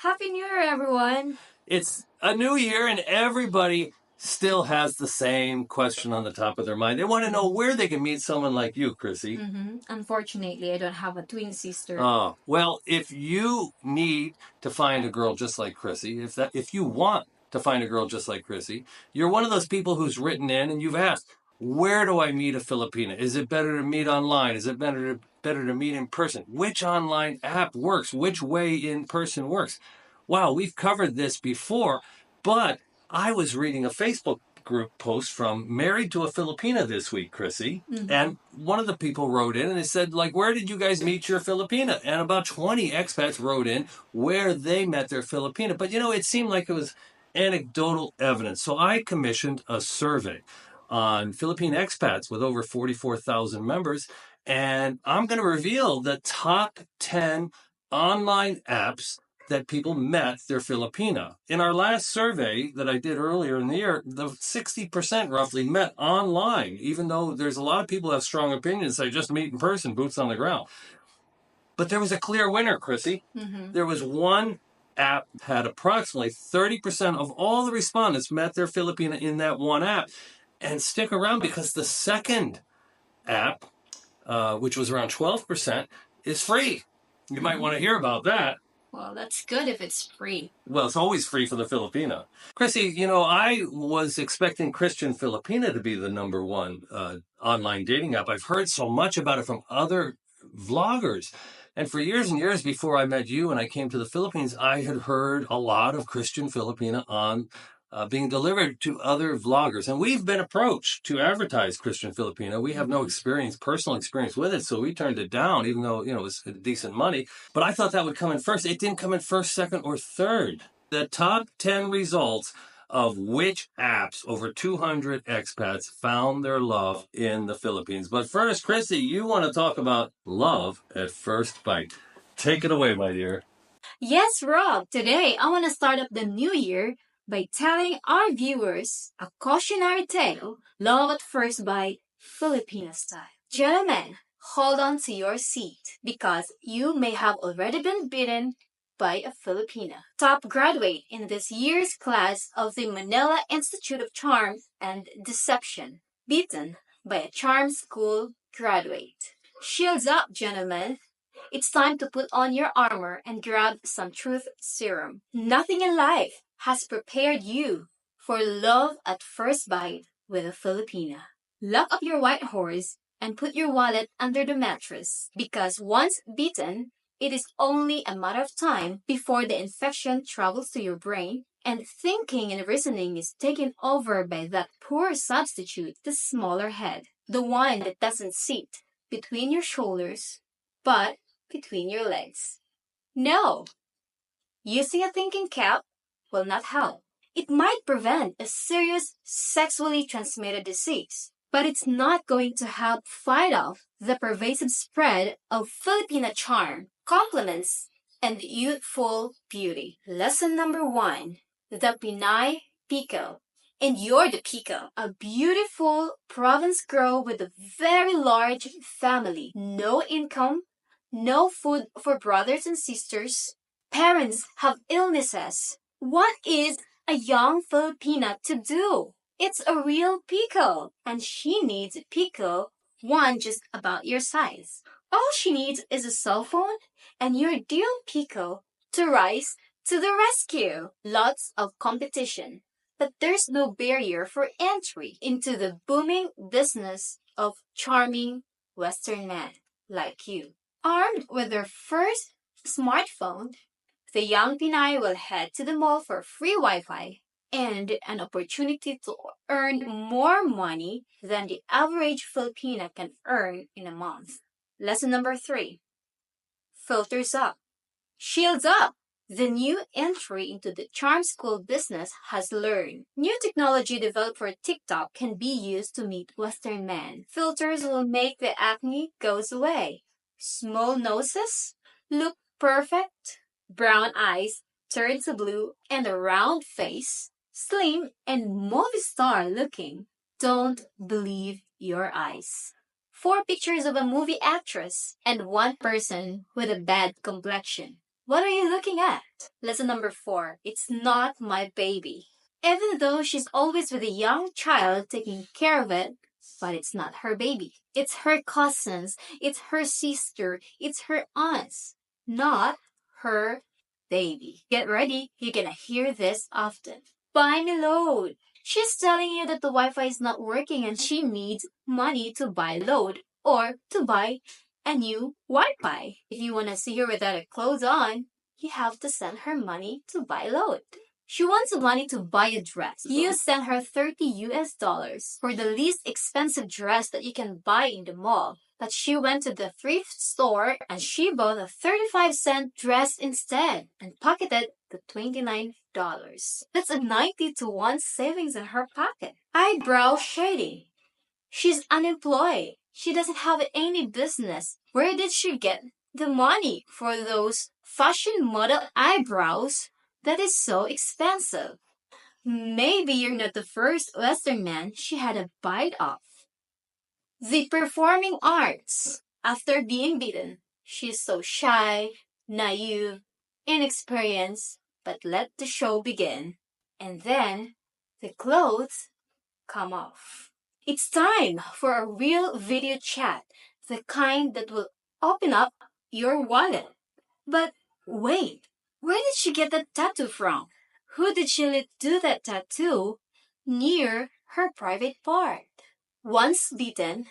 Happy New Year, everyone! It's a new year and everybody still has the same question on the top of their mind. They want to know where they can meet someone like you, Chrissy. Unfortunately, I don't have a twin sister. Oh, well, if you need to find a girl just like Chrissy, if you want to find a girl just like Chrissy, you're one of those people who's written in and you've asked, where do I meet a Filipina? Is it better to meet online? Is it better to meet in person? Which online app works? Which way in person works? Wow, we've covered this before, but I was reading a Facebook group post from Married to a Filipina this week, Chrissy. And one of the people wrote in and they said, like, where did you guys meet your Filipina? And about 20 expats wrote in where they met their Filipina. But, it seemed like it was anecdotal evidence. So I commissioned a survey on Philippine expats with over 44,000 members. And I'm going to reveal the top 10 online apps that people met their Filipina. In our last survey that I did earlier in the year, the 60% roughly met online, even though there's a lot of people who have strong opinions, say just meet in person, boots on the ground. But there was a clear winner, Chrissy. There was one app had approximately 30% of all the respondents met their Filipina in that one app. And stick around because the second app, which was around 12%, is free. You might want to hear about that. Well, that's good if it's free. Well, it's always free for the Filipina. Chrissy, I was expecting Christian Filipina to be the number one online dating app. I've heard so much about it from other vloggers. And for years and years before I met you and I came to the Philippines, I had heard a lot of Christian Filipina on being delivered to other vloggers. And we've been approached to advertise Christian Filipina. We have no personal experience with it, so we turned it down, even though, it was decent money. But I thought that would come in first. It didn't come in first, second, or third. The top 10 results of which apps over 200 expats found their love in the Philippines. But first, Chrissy, you want to talk about love at first bite. Take it away, my dear. Yes, Rob. Today, I want to start up the new year by telling our viewers a cautionary tale, love at first bite, Filipina style. Gentlemen, hold on to your seat because you may have already been bitten by a Filipina. Top graduate in this year's class of the Manila Institute of Charm and Deception, bitten by a charm school graduate. Shields up, gentlemen. It's time to put on your armor and grab some truth serum. Nothing in life has prepared you for love at first bite with a Filipina. Lock up your white horse and put your wallet under the mattress because once bitten, it is only a matter of time before the infection travels to your brain and thinking and reasoning is taken over by that poor substitute, the smaller head, the one that doesn't sit between your shoulders, but between your legs. No! Using a thinking cap will not help. It might prevent a serious sexually transmitted disease, but it's not going to help fight off the pervasive spread of Filipina charm, compliments, and youthful beauty. Lesson number 1, the Pinay Pico. And you're the Pico, a beautiful province girl with a very large family, no income, no food for brothers and sisters, parents have illnesses. What is a young Filipina to do? It's a real Pico, and she needs a Pico, one just about your size. All she needs is a cell phone and your dear Pico to rise to the rescue. Lots of competition, but there's no barrier for entry into the booming business of charming Western men like you. Armed with their first smartphone, the young Pinay will head to the mall for free Wi-Fi and an opportunity to earn more money than the average Filipina can earn in a month. Lesson number 3. Filters up. Shields up. The new entry into the charm school business has learned. New technology developed for TikTok can be used to meet Western men. Filters will make the acne goes away. Small noses look perfect. Brown eyes turn to blue and a round face, slim and movie star looking. Don't believe your eyes. 4 pictures of a movie actress and 1 person with a bad complexion. What are you looking at? Lesson number 4. It's not my baby. Even though she's always with a young child taking care of it, but it's not her baby. It's her cousins, it's her sister, it's her aunts, not her baby. Get ready, you're gonna hear this often. Buy me load. She's telling you that the Wi-Fi is not working and she needs money to buy load or to buy a new Wi-Fi. If you want to see her without her clothes on, you have to send her money to buy load. She wants money to buy a dress. You send her $30 for the least expensive dress that you can buy in the mall. But she went to the thrift store and she bought a 35-cent dress instead and pocketed the $29. That's a 90-to-1 savings in her pocket. Eyebrow shading. She's unemployed. She doesn't have any business. Where did she get the money for those fashion model eyebrows that is so expensive? Maybe you're not the first Western man she had a bite of. The performing arts. After being beaten, she's so shy, naive, inexperienced, but let the show begin. And then the clothes come off. It's time for a real video chat, the kind that will open up your wallet. But wait, where did she get that tattoo from? Who did she let do that tattoo near her private part? Once beaten,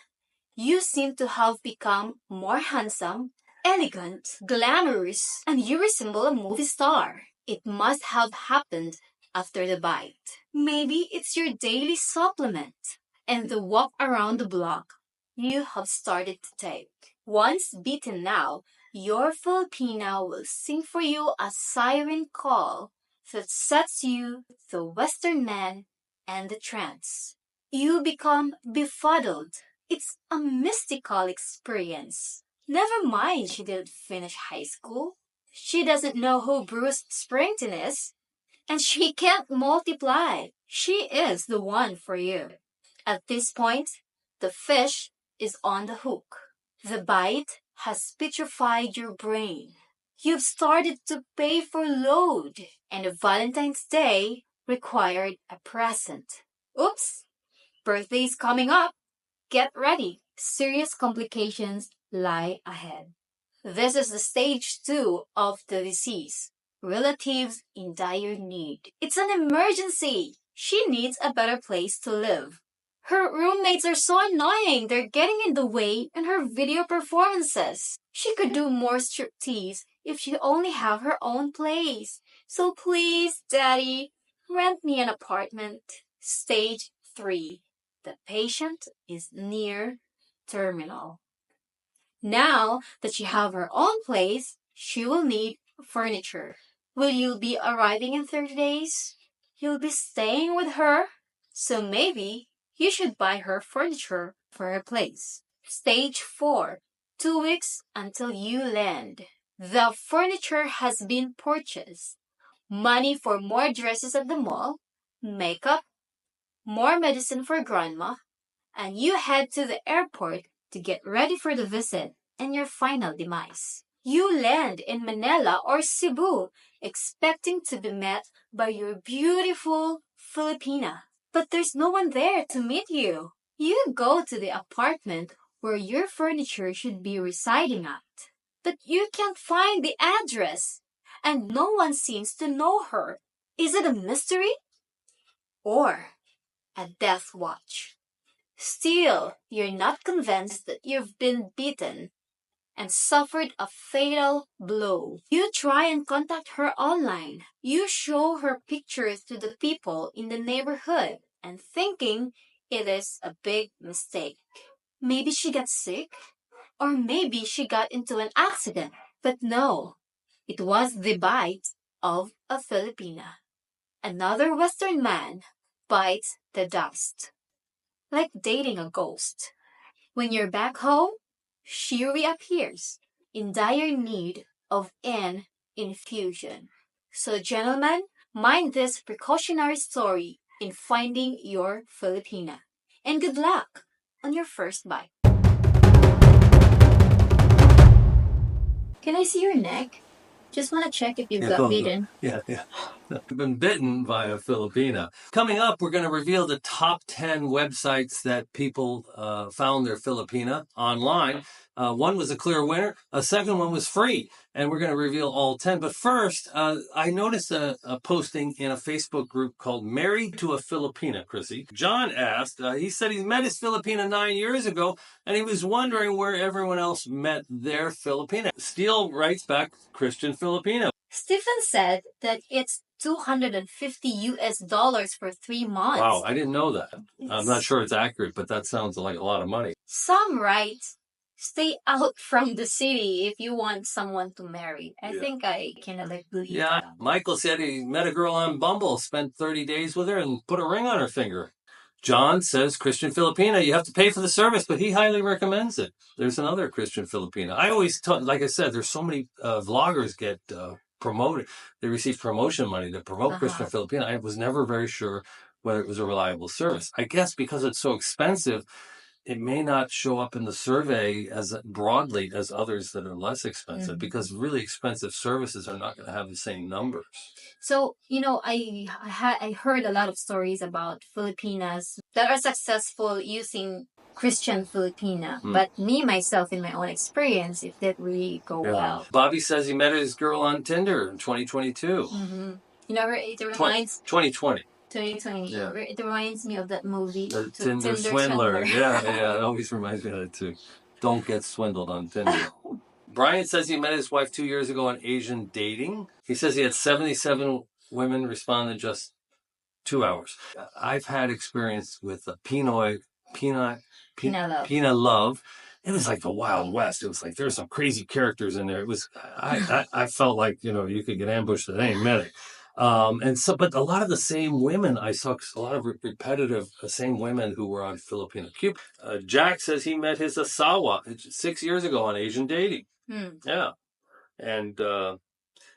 you seem to have become more handsome, elegant, glamorous, and you resemble a movie star. It must have happened after the bite. Maybe it's your daily supplement and the walk around the block you have started to take. Once beaten now, your Filipina will sing for you a siren call that sets you, the Western man, and the trance. You become befuddled. It's a mystical experience. Never mind she didn't finish high school. She doesn't know who Bruce Springsteen is. And she can't multiply. She is the one for you. At this point, the fish is on the hook. The bite has petrified your brain. You've started to pay for load, and Valentine's Day required a present. Oops! Birthday's coming up. Get ready. Serious complications lie ahead. This is the stage 2 of the disease. Relatives in dire need. It's an emergency. She needs a better place to live. Her roommates are so annoying. They're getting in the way in her video performances. She could do more striptease if she only have her own place. So please, Daddy, rent me an apartment. Stage 3. The patient is near terminal. Now that she have her own place, she will need furniture. Will you be arriving in 30 days? You'll be staying with her? So maybe you should buy her furniture for her place. Stage 4. 2 weeks until you land. The furniture has been purchased. Money for more dresses at the mall, makeup, more medicine for grandma, and you head to the airport to get ready for the visit and your final demise. You land in Manila or Cebu, expecting to be met by your beautiful Filipina. But there's no one there to meet you. You go to the apartment where your furniture should be residing at. But you can't find the address, and no one seems to know her. Is it a mystery? Or a death watch? Still, you're not convinced that you've been beaten and suffered a fatal blow. You try and contact her online. You show her pictures to the people in the neighborhood and thinking it is a big mistake. Maybe she got sick, or maybe she got into an accident. But no, it was the bite of a Filipina. Another Western man bites the dust. Like dating a ghost. When you're back home, she reappears in dire need of an infusion. So gentlemen, mind this precautionary story in finding your Filipina. And good luck on your first bite. Can I see your neck? Just want to check if you've Yeah, got go. beaten. Yeah. I've been bitten by a Filipina. Coming up, we're going to reveal the top 10 websites that people found their Filipina online. One was a clear winner. A second one was free. And we're going to reveal all 10. But first, I noticed a posting in a Facebook group called Married to a Filipina, Chrissy. John asked, he said he met his Filipina 9 years ago, and he was wondering where everyone else met their Filipina. Steele writes back, Christian Filipina. Stephen said that it's $250 for 3 months. Wow, I didn't know that. I'm not sure it's accurate, but that sounds like a lot of money. Some write, stay out from the city if you want someone to marry. I think I kind of like believe that. Michael said he met a girl on Bumble, spent 30 days with her, and put a ring on her finger. John says Christian Filipina, you have to pay for the service, but he highly recommends it. There's another Christian Filipina. I always like I said, there's so many vloggers get promoted. They receive promotion money to promote Christian Filipina. I was never very sure whether it was a reliable service. I guess because it's so expensive, it may not show up in the survey as broadly as others that are less expensive, because really expensive services are not going to have the same numbers. So, I heard a lot of stories about Filipinas that are successful using Christian Filipina. But me, myself, in my own experience, it did really go well. Bobby says he met his girl on Tinder in 2022. It reminds... 2020. 2020. Yeah. It reminds me of that movie. The Tinder Swindler. Yeah. It always reminds me of that too. Don't get swindled on Tinder. Brian says he met his wife 2 years ago on Asian dating. He says he had 77 women respond in just 2 hours. I've had experience with Pina Love. It was like the Wild West. It was like there's some crazy characters in there. It was I felt like you could get ambushed at any minute. But a lot of the same women, I saw a lot of repetitive, same women who were on Filipina Cupid. Jack says he met his asawa 6 years ago on Asian dating. Yeah. And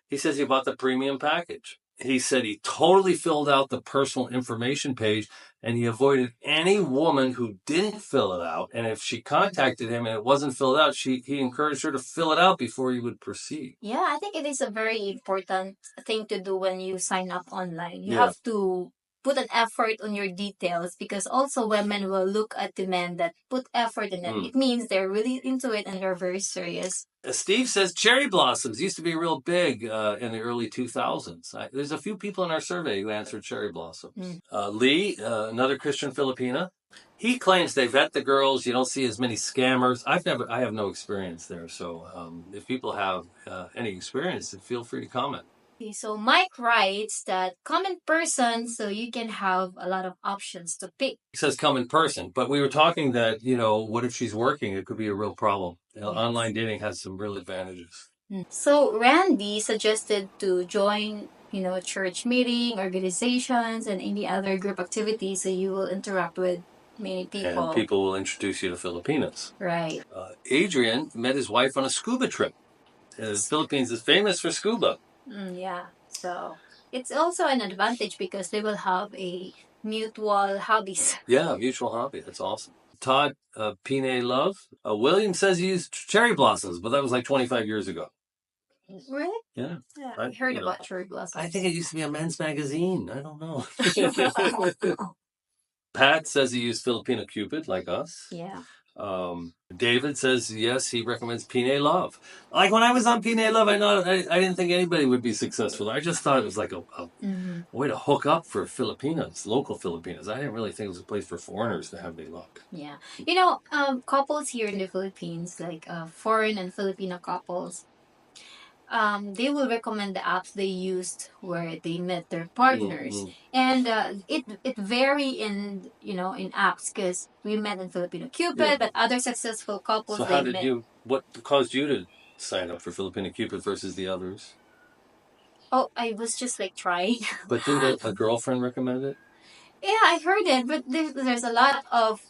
he says he bought the premium package. He said he totally filled out the personal information page, and he avoided any woman who didn't fill it out. And if she contacted him and it wasn't filled out, he encouraged her to fill it out before he would proceed. Yeah, I think it is a very important thing to do when you sign up online. You have to put an effort on your details, because also women will look at the men that put effort in it. It means they're really into it and they're very serious. Steve says cherry blossoms used to be real big in the early 2000s. There's a few people in our survey who answered cherry blossoms. Lee, another Christian Filipina, he claims they vet the girls. You don't see as many scammers. I have no experience there. So if people have any experience, feel free to comment. Okay, so Mike writes that come in person so you can have a lot of options to pick. He says come in person, but we were talking that, what if she's working? It could be a real problem. Yes. Online dating has some real advantages. So Randy suggested to join, church meeting, organizations, and any other group activities, so you will interact with many people. And people will introduce you to Filipinas. Right. Adrian met his wife on a scuba trip. The Philippines is famous for scuba. So it's also an advantage because they will have a mutual hobbies. Yeah, mutual hobby. That's awesome. Todd, Pine Love. William says he used cherry blossoms, but that was like 25 years ago. Really? Yeah. I heard about cherry blossoms. I think it used to be a men's magazine. I don't know. Pat says he used Filipina Cupid, like us. Yeah. David says, yes, he recommends Pine Love. Like when I was on Pine Love, I didn't think anybody would be successful. I just thought it was like a way to hook up for Filipinas, local Filipinas. I didn't really think it was a place for foreigners to have any luck. Yeah. Couples here in the Philippines, like foreign and Filipino couples, they will recommend the apps they used where they met their partners, and it vary in apps, because we met in Filipina Cupid, but other successful couples. So how did what caused you to sign up for Filipina Cupid versus the others? Oh, I was just like trying. But did a girlfriend recommend it? Yeah, I heard it, but there's a lot of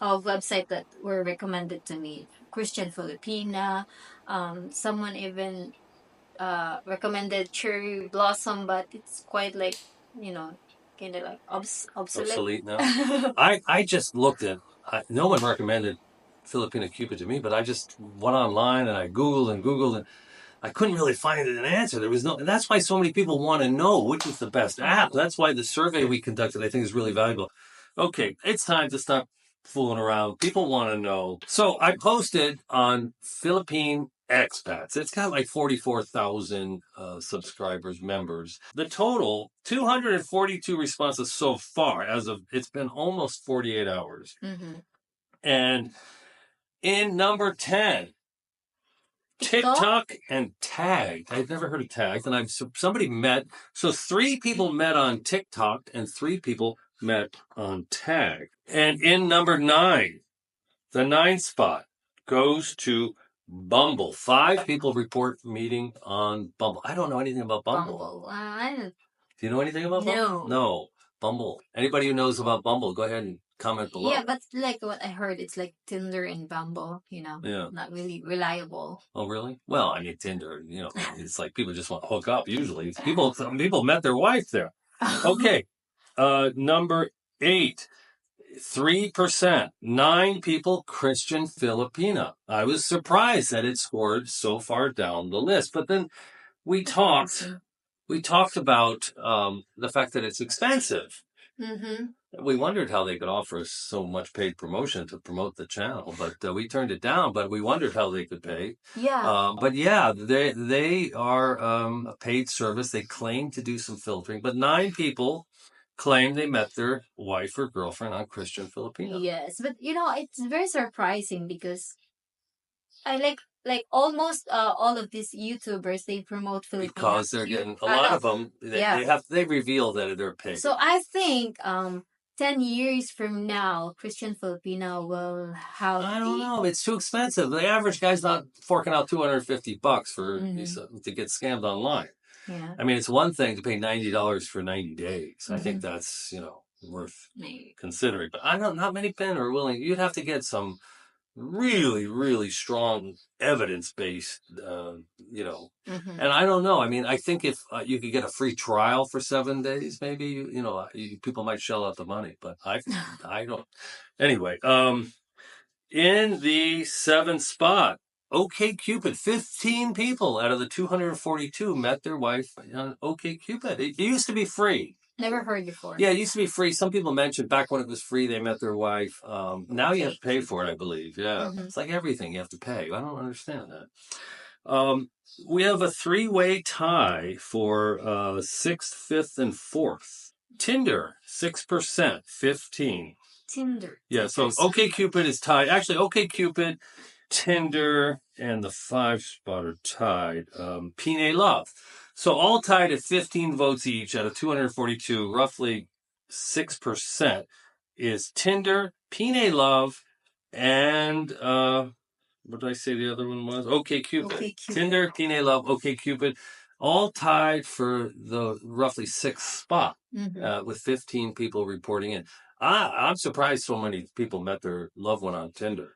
websites that were recommended to me. Christian Filipina, someone even recommended cherry blossom, but it's quite like kind of like obsolete now. I just looked at no one recommended Filipina Cupid to me, but I just went online and I googled and I couldn't really find an answer. There was no, and that's why so many people want to know which is the best app. That's why the survey we conducted, I think, is really valuable. Okay, it's time to stop fooling around. People want to know. So I posted on Philippine Expats. It's got like 44,000 subscribers, members. The total, 242 responses so far as of, it's been almost 48 hours. And in number 10, TikTok and Tagged. I've never heard of Tagged, and somebody met. So 3 people met on TikTok and 3 people met on Tagged. And in number 9, the 9th spot goes to Bumble. 5 people report meeting on Bumble. I don't know anything about Bumble. Do you know anything about Bumble? No. Bumble. Anybody who knows about Bumble, go ahead and comment below. Yeah, but like what I heard, it's like Tinder and Bumble, not really reliable. Oh, really? Well, I mean, Tinder, it's like people just want to hook up usually. People met their wife there. Okay. Number 8, 3%, 9 people, Christian Filipina. I was surprised that it scored so far down the list. But then we talked about the fact that it's expensive. We wondered how they could offer us so much paid promotion to promote the channel, but we turned it down. But we wondered how they could pay. Yeah. But yeah, they are a paid service. They claim to do some filtering, but 9 people claim they met their wife or girlfriend on Christian Filipina. Yes, but it's very surprising because I like almost all of these YouTubers, they promote Filipina. Because they're getting a lot of them. They reveal that they're paid. So I think 10 years from now, Christian Filipina will have. I don't know. It's too expensive. The average guy's not forking out $250 for to get scammed online. Yeah. I mean, it's one thing to pay $90 for 90 days. I think that's worth considering. But not many men are willing. You'd have to get some really, really strong evidence-based, and I don't know. I mean, I think if you could get a free trial for 7 days, maybe, people might shell out the money, but I don't. Anyway, in the 7th spot, OkCupid, 15 people out of the 242 met their wife on OkCupid. It used to be free. Never heard before. Yeah, it used to be free. Some people mentioned back when it was free, they met their wife. Now you have to pay for it, I believe. Yeah, It's like everything you have to pay. I don't understand that. We have a 3-way tie for 6th, 5th, and 4th. Tinder, 6%, 15. Tinder. Yeah, so OkCupid is tied. Actually, OkCupid, Tinder, and the 5 spot are tied. Pine Love. So all tied at 15 votes each out of 242, roughly 6% is Tinder, Pine Love, and what did I say the other one was? OkCupid. Tinder, Pine Love, OkCupid, all tied for the roughly 6th spot with 15 people reporting in. I'm surprised so many people met their loved one on Tinder.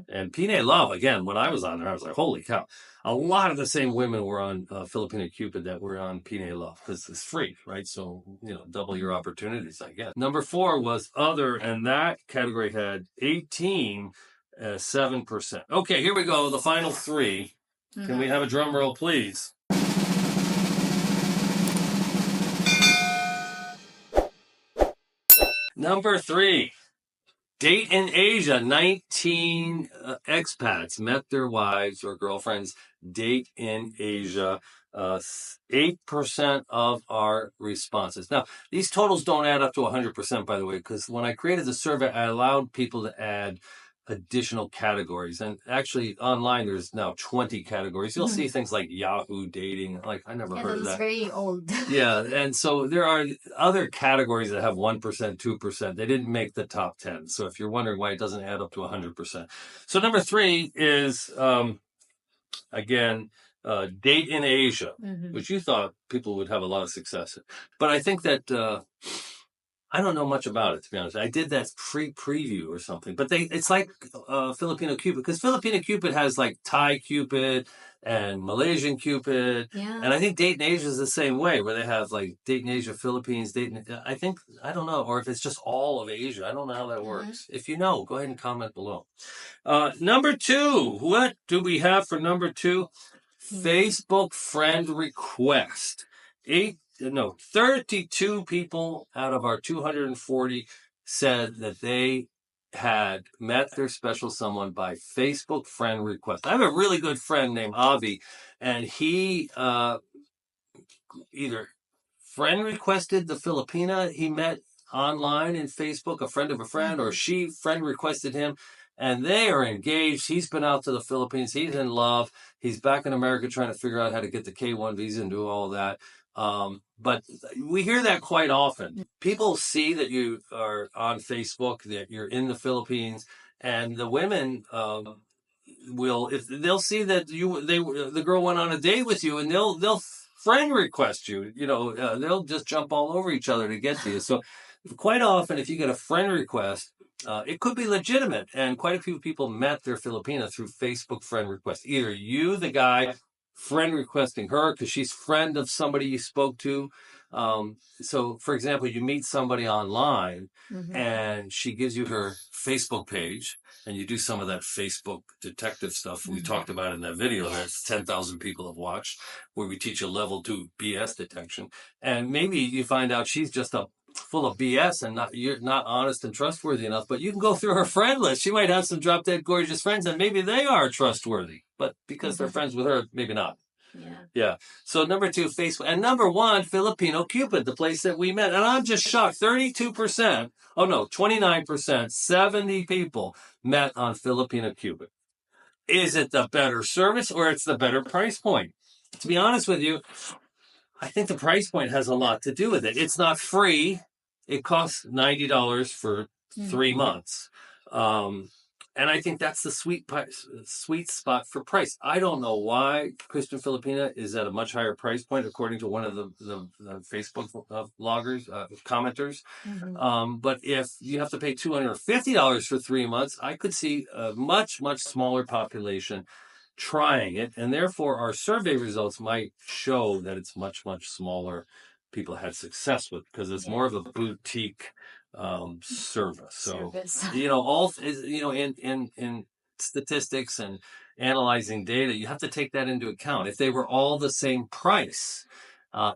And Pine Love, again, when I was on there, I was like, holy cow. A lot of the same women were on Filipina Cupid that were on Pine Love because it's free, right? So, double your opportunities, I guess. Number 4 was other, and that category had 18, 7%. Okay, here we go. The final 3. Can we have a drum roll, please? Number 3. Date in Asia, 19 expats met their wives or girlfriends. Date in Asia, 8% of our responses. Now, these totals don't add up to 100%, by the way, because when I created the survey, I allowed people to add additional categories. And actually, online, there's now 20 categories. You'll see things like Yahoo dating. Like, I never heard of that. It's very old. Yeah, and so there are other categories that have 1%, 2%. They didn't make the top 10. So if you're wondering why it doesn't add up to 100%. So number 3 is, again, date in Asia, which you thought people would have a lot of success in. But I think that... I don't know much about it, to be honest. I did that preview or something. But it's like Filipina Cupid, because Filipina Cupid has like Thai Cupid and Malaysian Cupid. Yeah. And I think Date in Asia is the same way, where they have like Date in Asia, Philippines, I don't know, or if it's just all of Asia. I don't know how that works. If you know, go ahead and comment below. Number 2, what do we have for number 2? Facebook friend request. 32 people out of our 240 said that they had met their special someone by Facebook friend request. I have a really good friend named Avi, and he either friend requested the Filipina he met online in Facebook, a friend of a friend, or she friend requested him, and they are engaged. He's been out to the Philippines. He's in love. He's back in America trying to figure out how to get the K-1 visa and do all of that. But we hear that quite often. People see that you are on Facebook, that you're in the Philippines, and the women will, if they'll see that the girl went on a date with you, and they'll friend request you. They'll just jump all over each other to get to you. So quite often, if you get a friend request, it could be legitimate, and quite a few people met their Filipina through Facebook friend request. Either you, the guy, friend requesting her because she's friend of somebody you spoke to. So, for example, you meet somebody online, and she gives you her Facebook page, and you do some of that Facebook detective stuff we talked about in that video that 10,000 people have watched, where we teach you level 2 BS detection. And maybe you find out she's just full of BS and you're not honest and trustworthy enough, but you can go through her friend list. She might have some drop dead gorgeous friends, and maybe they are trustworthy, but because they're friends with her, maybe not. Yeah. So number 2, Facebook. And number 1, Filipina Cupid, the place that we met. And I'm just shocked. 32%. Oh no, 29%. 70 people met on Filipina Cupid. Is it the better service or it's the better price point? To be honest with you, I think the price point has a lot to do with it. It's not free. It costs $90 for 3 months. And I think that's the sweet spot for price. I don't know why Christian Filipina is at a much higher price point, according to one of the Facebook bloggers, commenters. But if you have to pay $250 for 3 months, I could see a much, much smaller population trying it. And therefore, our survey results might show that it's much, much smaller people had success with, because it's more of a boutique service. So, in statistics and analyzing data, you have to take that into account. If they were all the same price,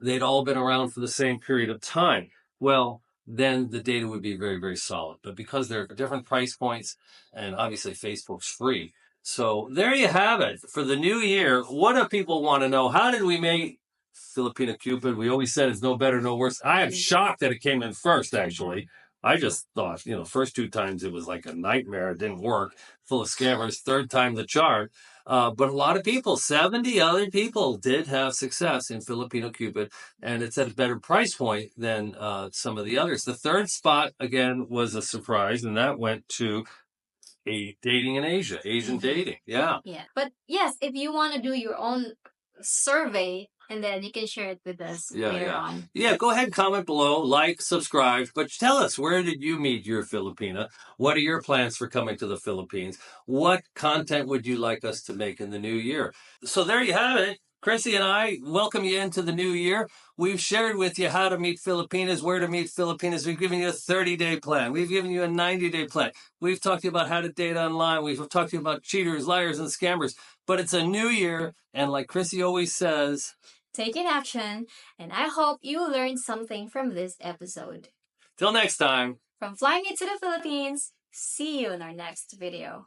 they'd all been around for the same period of time, well, then the data would be very, very solid. But because they're different price points, and obviously Facebook's free. So there you have it. For the new year, what do people want to know? How did we make Filipina Cupid? We always said it's no better, no worse. I am shocked that it came in first, actually. I just thought, first 2 times it was like a nightmare. It didn't work. Full of scammers. Third time the chart. But a lot of people, 70 other people, did have success in Filipina Cupid, and it's at a better price point than some of the others. The third spot, again, was a surprise, and that went to dating in Asia, Asian dating. Yeah. But yes, if you want to do your own survey, and then you can share it with us later on. Yeah, go ahead, comment below, like, subscribe, but tell us, where did you meet your Filipina? What are your plans for coming to the Philippines? What content would you like us to make in the new year? So there you have it. Chrissy and I welcome you into the new year. We've shared with you how to meet Filipinas, where to meet Filipinas. We've given you a 30-day plan. We've given you a 90-day plan. We've talked to you about how to date online. We've talked to you about cheaters, liars, and scammers. But it's a new year, and like Chrissy always says, take action, and I hope you learned something from this episode. Till next time. From flying into the Philippines, see you in our next video.